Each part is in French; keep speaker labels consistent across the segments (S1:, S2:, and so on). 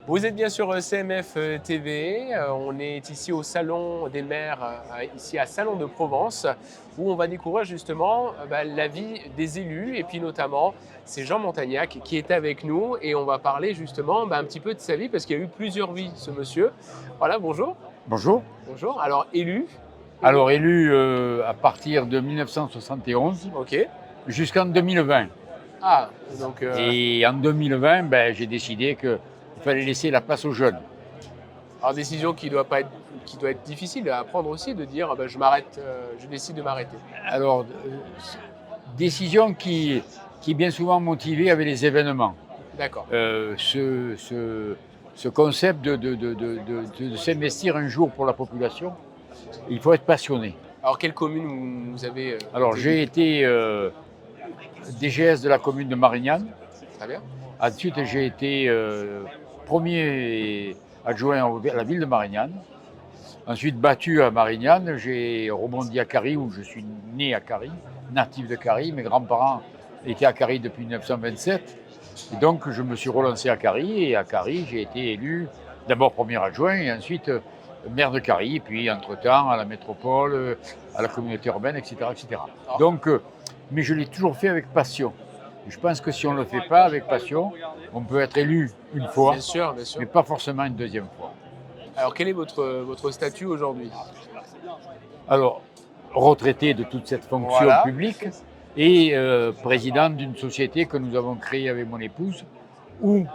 S1: Vous êtes bien sur CMF TV, on est ici au Salon des maires, ici à Salon de Provence, où on va découvrir justement la vie des élus et puis notamment c'est Jean Montagnac qui est avec nous et on va parler justement un petit peu de sa vie parce qu'il y a eu plusieurs vies ce monsieur. Voilà, bonjour.
S2: Bonjour.
S1: Bonjour, alors élu.
S2: Alors élu à partir de 1971
S1: Ok.
S2: jusqu'en 2020.
S1: Ah, donc
S2: Et en 2020, j'ai décidé qu'il fallait laisser la place aux jeunes.
S1: alors décision qui doit être difficile à prendre aussi de dire je m'arrête, je décide de m'arrêter.
S2: Alors, décision qui est bien souvent motivée avec les événements.
S1: D'accord.
S2: Ce concept de s'investir un jour pour la population, il faut être passionné.
S1: Alors quelle commune vous avez
S2: Alors
S1: été
S2: j'ai
S1: élu?
S2: été DGS de la commune de Marignane.
S1: Très bien.
S2: Ensuite, j'ai été premier adjoint à la ville de Marignane. Ensuite, battu à Marignane, j'ai rebondi à Carry, où je suis né à Carry, natif de Carry. Mes grands-parents étaient à Carry depuis 1927. Et donc, je me suis relancé à Carry. Et à Carry, j'ai été élu d'abord premier adjoint et ensuite maire de Carry. Et puis, entre-temps, à la métropole, à la communauté urbaine, etc. etc. Donc, mais je l'ai toujours fait avec passion. Je pense que si on ne le fait pas avec passion, on peut être élu une fois,
S1: Bien sûr, bien sûr.
S2: mais pas forcément une deuxième fois.
S1: Alors quel est votre statut aujourd'hui?
S2: Alors, retraité de toute cette fonction
S1: Voilà.
S2: publique et président d'une société que nous avons créée avec mon épouse, où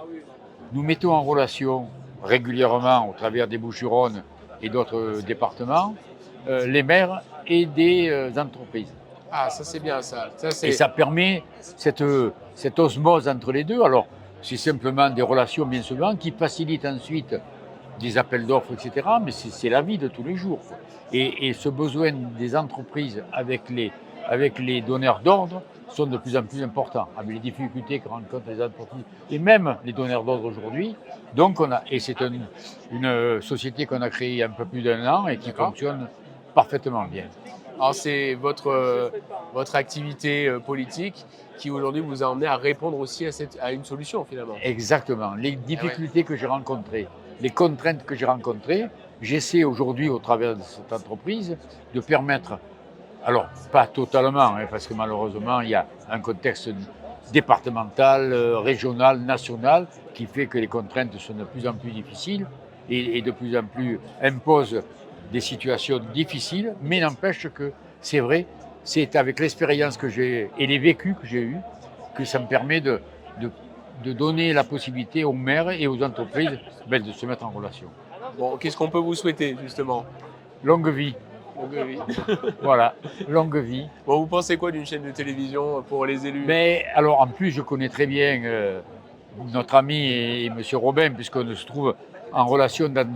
S2: nous mettons en relation régulièrement, au travers des Bouches-du-Rhône et d'autres départements, les maires et des entreprises.
S1: Ah, ça c'est bien ça.
S2: Et ça permet cette osmose entre les deux. Alors, c'est simplement des relations, bien souvent, qui facilitent ensuite des appels d'offres, etc. Mais c'est la vie de tous les jours. Et ce besoin des entreprises avec les donneurs d'ordre sont de plus en plus importants, avec les difficultés que rencontrent les entreprises et même les donneurs d'ordre aujourd'hui. Donc, c'est une société qu'on a créée il y a un peu plus d'1 an et qui fonctionne parfaitement bien.
S1: Alors c'est votre activité politique qui aujourd'hui vous a emmené à répondre aussi à une solution finalement.
S2: Exactement. Les difficultés que j'ai rencontrées, les contraintes que j'ai rencontrées, j'essaie aujourd'hui, au travers de cette entreprise, de permettre, alors pas totalement, parce que malheureusement, il y a un contexte départemental, régional, national, qui fait que les contraintes sont de plus en plus difficiles et de plus en plus imposent des situations difficiles, mais n'empêche que c'est vrai, c'est avec l'expérience que j'ai et les vécus que j'ai eus que ça me permet de donner la possibilité aux maires et aux entreprises de se mettre en relation.
S1: Bon, qu'est-ce qu'on peut vous souhaiter justement?
S2: Longue vie,
S1: Longue vie.
S2: voilà, longue vie.
S1: Bon, vous pensez quoi d'une chaîne de télévision pour les élus?
S2: Mais alors en plus, je connais très bien notre ami et M. Robin, puisqu'on se trouve en relation dans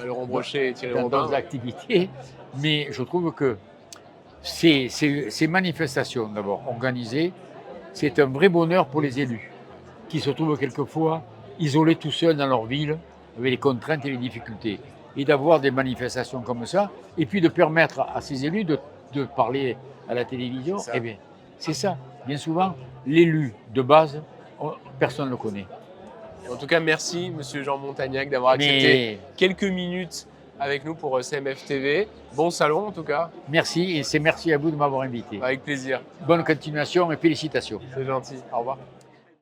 S1: Laurent Brochet et Thierry Robin.
S2: activités, mais je trouve que ces manifestations, d'abord organisées, c'est un vrai bonheur pour les élus, qui se trouvent quelquefois isolés tout seuls dans leur ville, avec les contraintes et les difficultés. Et d'avoir des manifestations comme ça, et puis de permettre à ces élus de parler à la télévision, eh bien, c'est ça. Bien souvent, l'élu de base, personne ne le connaît.
S1: En tout cas, merci Monsieur Jean Montagnac d'avoir accepté quelques minutes avec nous pour CMF TV. Bon salon en tout cas.
S2: Merci et c'est merci à vous de m'avoir invité.
S1: Avec plaisir.
S2: Bonne continuation et félicitations.
S1: C'est gentil. Au revoir.